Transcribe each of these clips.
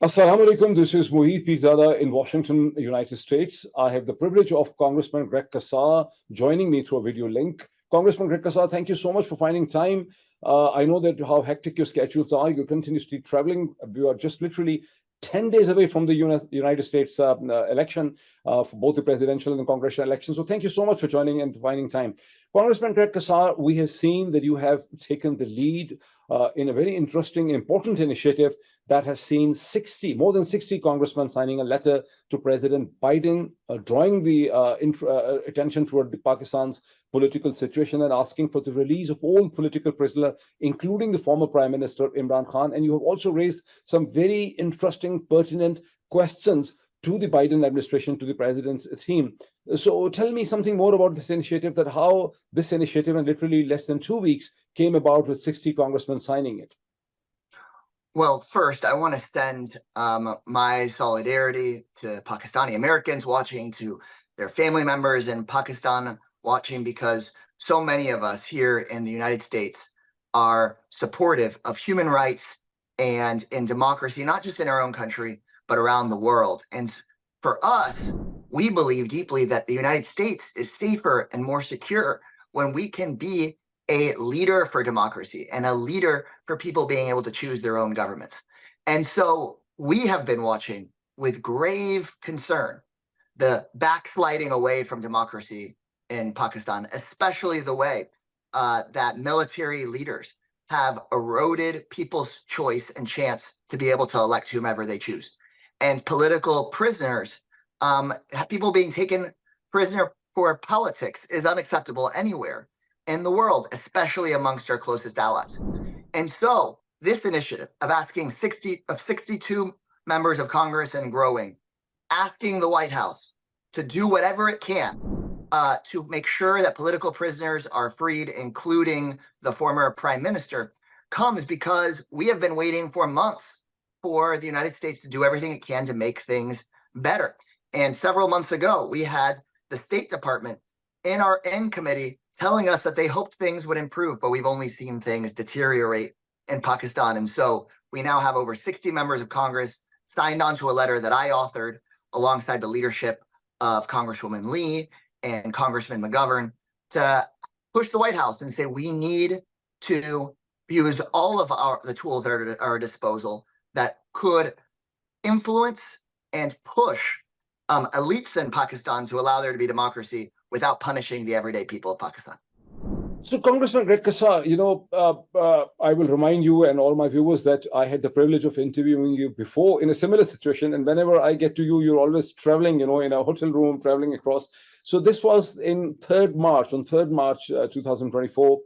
Assalamu alaikum. This is Moeed Pirzada in Washington, United States. I have the privilege of Congressman Greg Casar joining me through a video link. Congressman Greg Casar, thank you so much for finding time. I know that how hectic your schedules are. You're continuously traveling. We are just literally 10 days away from the United States election for both the presidential and the congressional elections. So thank you so much for joining and finding time. Congressman Greg Casar, we have seen that you have taken the lead in a very interesting, important initiative that has seen more than 60 congressmen signing a letter to President Biden, drawing the attention toward Pakistan's political situation and asking for the release of all political prisoners, including the former Prime Minister Imran Khan. And you have also raised some very interesting, pertinent questions to the Biden administration, to the president's team. So tell me something more about this initiative, that how this initiative in literally less than 2 weeks came about with 60 congressmen signing it. Well, first, I want to send my solidarity to Pakistani Americans watching, to their family members in Pakistan watching, because so many of us here in the United States are supportive of human rights and in democracy, not just in our own country, but around the world. And for us, we believe deeply that the United States is safer and more secure when we can be a leader for democracy and a leader for people being able to choose their own governments. And so we have been watching with grave concern the backsliding away from democracy in Pakistan, especially the way that military leaders have eroded people's choice and chance to be able to elect whomever they choose. And political prisoners, people being taken prisoner for politics, is unacceptable anywhere in the world, especially amongst our closest allies. And so this initiative of asking 62 members of Congress and growing, asking the White House to do whatever it can to make sure that political prisoners are freed, including the former prime minister, comes because we have been waiting for months for the United States to do everything it can to make things better. And several months ago, we had the State Department in our committee telling us that they hoped things would improve, but we've only seen things deteriorate in Pakistan. And so we now have over 60 members of Congress signed onto a letter that I authored alongside the leadership of Congresswoman Lee and Congressman McGovern to push the White House and say we need to use all of the tools that are at our disposal that could influence and push elites in Pakistan to allow there to be democracy without punishing the everyday people of Pakistan. So, Congressman Greg Casar, I will remind you and all my viewers that I had the privilege of interviewing you before in a similar situation. And whenever I get to you, you're always traveling, in a hotel room, traveling across. So this was on 3rd March 2024,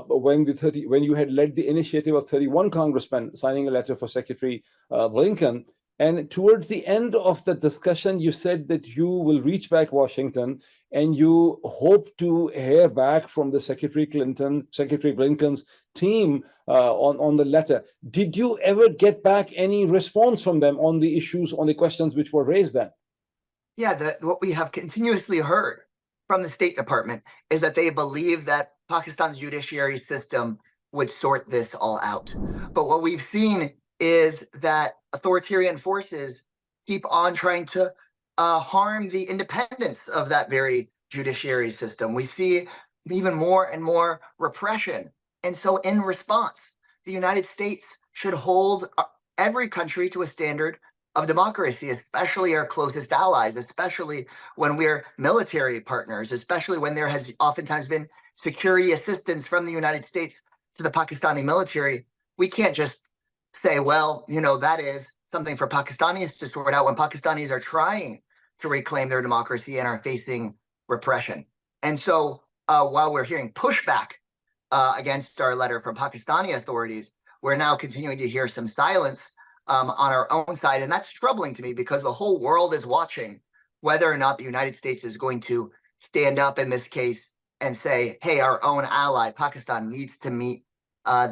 when you had led the initiative of 31 congressmen signing a letter for Secretary Blinken. And towards the end of the discussion, you said that you will reach back Washington and you hope to hear back from the Secretary Blinken's team on the letter. Did you ever get back any response from them on the issues, on the questions which were raised then? Yeah, what we have continuously heard from the State Department is that they believe that Pakistan's judiciary system would sort this all out. But what we've seen is that authoritarian forces keep on trying to harm the independence of that very judiciary system. We see even more and more repression. And so in response, the United States should hold every country to a standard of democracy, especially our closest allies, especially when we're military partners, especially when there has oftentimes been security assistance from the United States to the Pakistani military. We can't just say, well, that is something for Pakistanis to sort out when Pakistanis are trying to reclaim their democracy and are facing repression. And so while we're hearing pushback against our letter from Pakistani authorities, we're now continuing to hear some silence on our own side. And that's troubling to me because the whole world is watching whether or not the United States is going to stand up in this case and say, hey, our own ally, Pakistan, needs to meet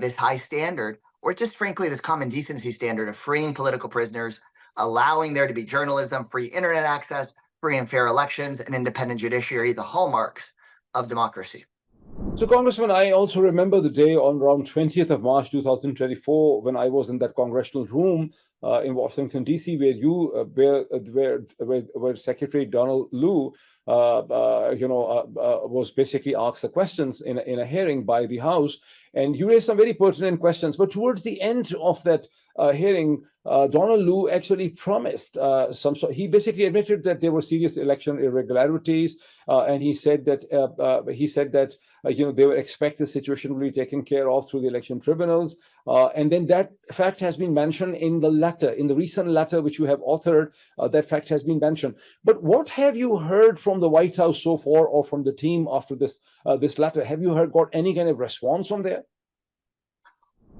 this high standard, or just frankly, this common decency standard of freeing political prisoners, allowing there to be journalism, free internet access, free and fair elections, and independent judiciary, the hallmarks of democracy. So, Congressman, I also remember the day on around 20th of March 2024 when I was in that congressional room in Washington, D.C., where you, where Secretary Donald Lu, was basically asked the questions in a hearing by the House, and you raised some very pertinent questions. But towards the end of that hearing, Donald Lu actually promised he basically admitted that there were serious election irregularities, and he said that they would expect the situation will be taken care of through the election tribunals. And then that fact has been mentioned in the recent letter which you have authored. That fact has been mentioned. But what have you heard from the White House so far, or from the team after this letter? Have you got any kind of response from there?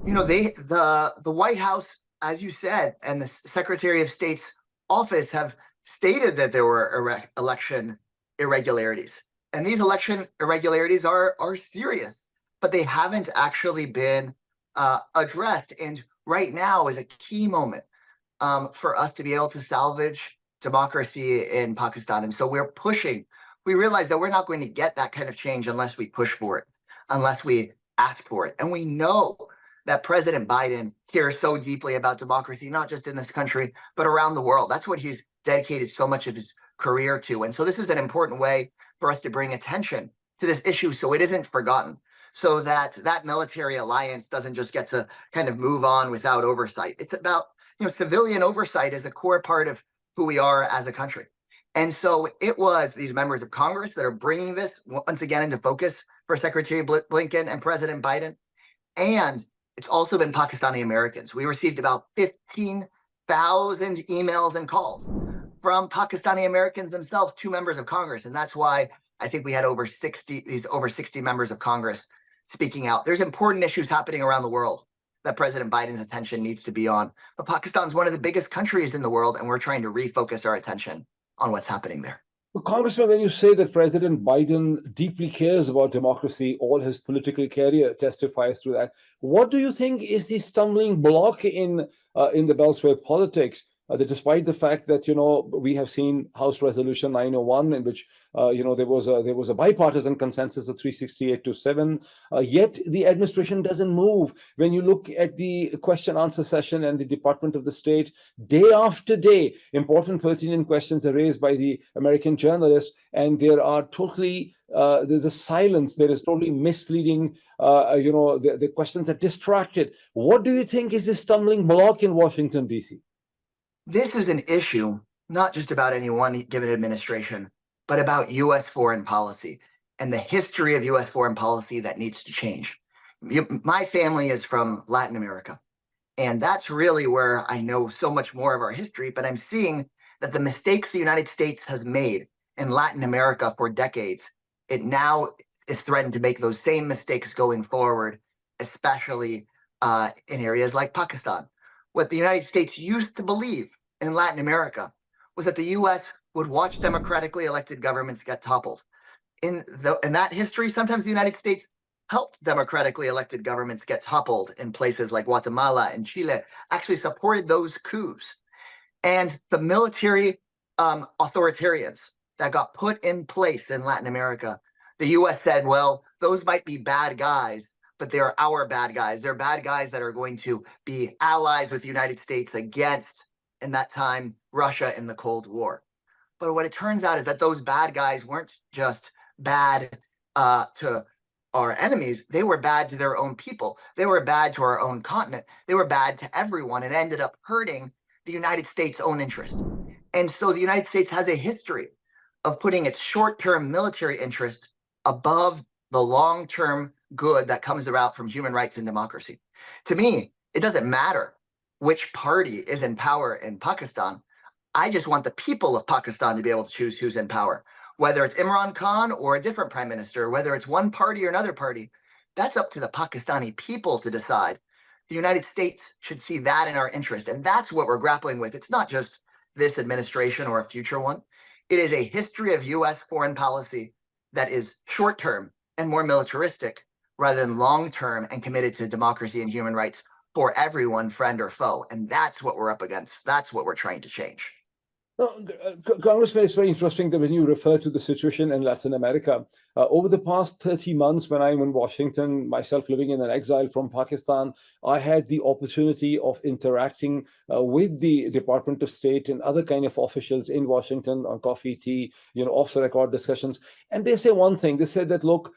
The White House, as you said, and the Secretary of State's office have stated that there were election irregularities. And these election irregularities are serious, but they haven't actually been addressed. And right now is a key moment for us to be able to salvage democracy in Pakistan. And so we're pushing. We realize that we're not going to get that kind of change unless we push for it, unless we ask for it. And we know that President Biden cares so deeply about democracy, not just in this country, but around the world. That's what he's dedicated so much of his career to. And so this is an important way for us to bring attention to this issue so it isn't forgotten, so that that military alliance doesn't just get to kind of move on without oversight. It's about, civilian oversight is a core part of who we are as a country. And so it was these members of Congress that are bringing this once again into focus for Secretary Blinken and President Biden. And it's also been Pakistani Americans. We received about 15,000 emails and calls from Pakistani Americans themselves to members of Congress. And that's why I think we had over 60 members of Congress speaking out. There's important issues happening around the world that President Biden's attention needs to be on. But Pakistan's one of the biggest countries in the world, and we're trying to refocus our attention on what's happening there. Well, Congressman, when you say that President Biden deeply cares about democracy, all his political career testifies to that. What do you think is the stumbling block in the Beltway politics? That despite the fact that we have seen House Resolution 901, in which there was a bipartisan consensus of 368 to 7, yet the administration doesn't move. When you look at the question answer session and the Department of the State, day after day, important pertinent questions are raised by the American journalists, and there are totally there's a silence. There is totally misleading. The questions are distracted. What do you think is the stumbling block in Washington, D.C.? This is an issue not just about any one given administration, but about U.S. foreign policy and the history of U.S. foreign policy that needs to change. My family is from Latin America, and that's really where I know so much more of our history, but I'm seeing that the mistakes the United States has made in Latin America for decades, it now is threatened to make those same mistakes going forward, especially in areas like Pakistan. What the United States used to believe in Latin America was that the U.S. would watch democratically elected governments get toppled. In that history, sometimes the United States helped democratically elected governments get toppled in places like Guatemala and Chile, actually supported those coups. And the military authoritarians that got put in place in Latin America, the U.S. said, well, those might be bad guys, but they're our bad guys. They're bad guys that are going to be allies with the United States against, in that time, Russia in the Cold War. But what it turns out is that those bad guys weren't just bad to our enemies. They were bad to their own people. They were bad to our own continent. They were bad to everyone, and ended up hurting the United States' own interest. And so the United States has a history of putting its short-term military interest above the long-term good that comes about from human rights and democracy. To me, it doesn't matter which party is in power in Pakistan. I just want the people of Pakistan to be able to choose who's in power, whether it's Imran Khan or a different prime minister, whether it's one party or another party. That's up to the Pakistani people to decide. The United States should see that in our interest. And that's what we're grappling with. It's not just this administration or a future one. It is a history of U.S. foreign policy that is short-term and more militaristic rather than long-term and committed to democracy and human rights for everyone, friend or foe. And that's what we're up against. That's what we're trying to change. No, Congressman, it's very interesting that when you refer to the situation in Latin America, over the past 30 months, when I'm in Washington, myself living in an exile from Pakistan, I had the opportunity of interacting with the Department of State and other kind of officials in Washington on coffee, tea, off the record discussions. And they say one thing, they said that, look,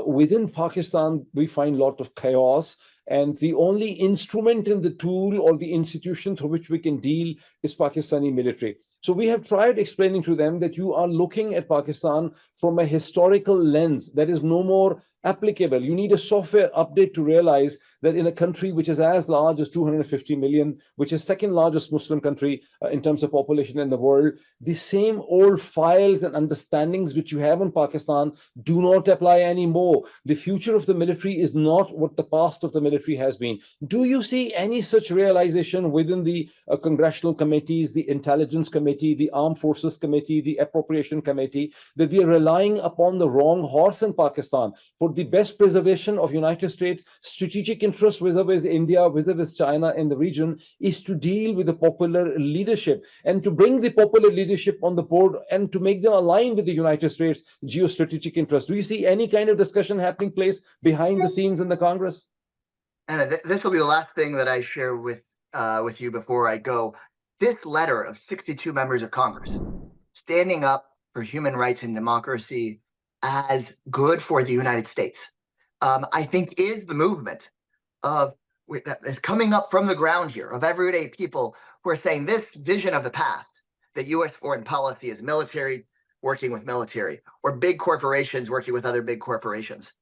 within Pakistan, we find a lot of chaos. And the only instrument in the tool or the institution through which we can deal is Pakistani military. So we have tried explaining to them that you are looking at Pakistan from a historical lens that is no more applicable. You need a software update to realize that in a country which is as large as 250 million, which is second largest Muslim country in terms of population in the world, the same old files and understandings which you have in Pakistan do not apply anymore. The future of the military is not what the past of the military has been. Do you see any such realization within the congressional committees, the intelligence committee, the armed forces committee, the appropriation committee, that we are relying upon the wrong horse in Pakistan for the best preservation of United States strategic interest vis-a-vis India, vis-a-vis China in the region, is to deal with the popular leadership and to bring the popular leadership on the board and to make them align with the United States geostrategic interest? Do you see any kind of discussion happening place behind the scenes in the Congress? And this will be the last thing that I share with you before I go. This letter of 62 members of Congress standing up for human rights and democracy as good for the United States, I think is the movement that is coming up from the ground here of everyday people who are saying this vision of the past, that U.S. foreign policy is military working with military or big corporations working with other big corporations,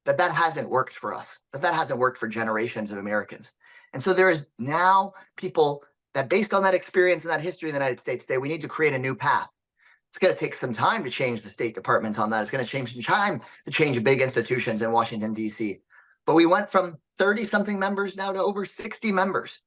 that hasn't worked for us, that hasn't worked for generations of Americans. And so there is now people that, based on that experience and that history in the United States, say we need to create a new path. It's going to take some time to change the State Department on that. It's going to change some time to change big institutions in Washington, D.C. But we went from 30-something members now to over 60 members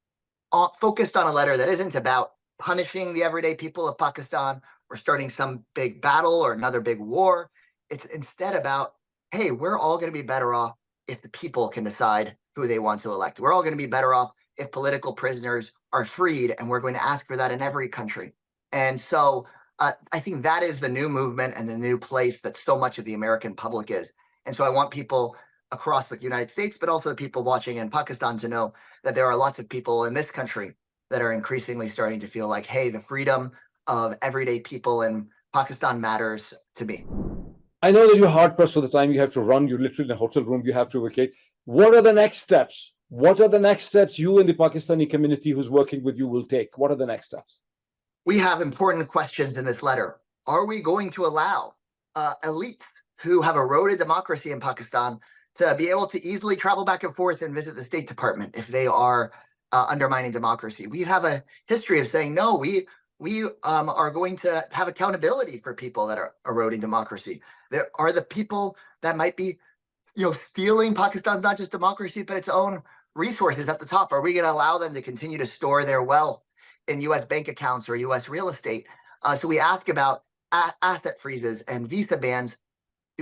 focused on a letter that isn't about punishing the everyday people of Pakistan or starting some big battle or another big war. It's instead about, hey, we're all going to be better off if the people can decide who they want to elect. We're all going to be better off if political prisoners are freed, and we're going to ask for that in every country. And so I think that is the new movement and the new place that so much of the American public is. And so I want people across the United States, but also the people watching in Pakistan, to know that there are lots of people in this country that are increasingly starting to feel like, hey, the freedom of everyday people in Pakistan matters to me. I know that you're hard pressed for the time. You have to run. You're literally in a hotel room. You have to vacate. What are the next steps? What are the next steps you and the Pakistani community who's working with you will take? What are the next steps? We have important questions in this letter. Are we going to allow elites who have eroded democracy in Pakistan to be able to easily travel back and forth and visit the State Department if they are undermining democracy? We have a history of saying, no, we are going to have accountability for people that are eroding democracy. There are the people that might be, stealing Pakistan's not just democracy, but its own resources at the top. Are we going to allow them to continue to store their wealth in U.S. bank accounts or U.S. real estate? So we ask about asset freezes and visa bans.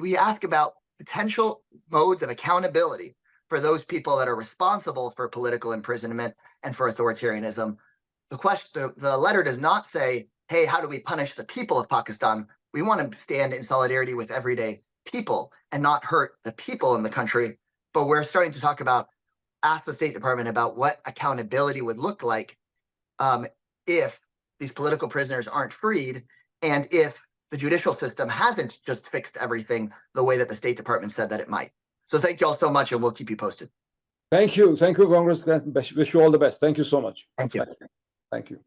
We ask about potential modes of accountability for those people that are responsible for political imprisonment and for authoritarianism. The letter does not say, hey, how do we punish the people of Pakistan? We want to stand in solidarity with everyday people and not hurt the people in the country. But we're starting to talk about, ask the State Department about what accountability would look like if these political prisoners aren't freed, and if the judicial system hasn't just fixed everything the way that the State Department said that it might. So thank you all so much, and we'll keep you posted. Thank you. Thank you, Congressman. Wish you all the best. Thank you so much. Thank you. Thank you.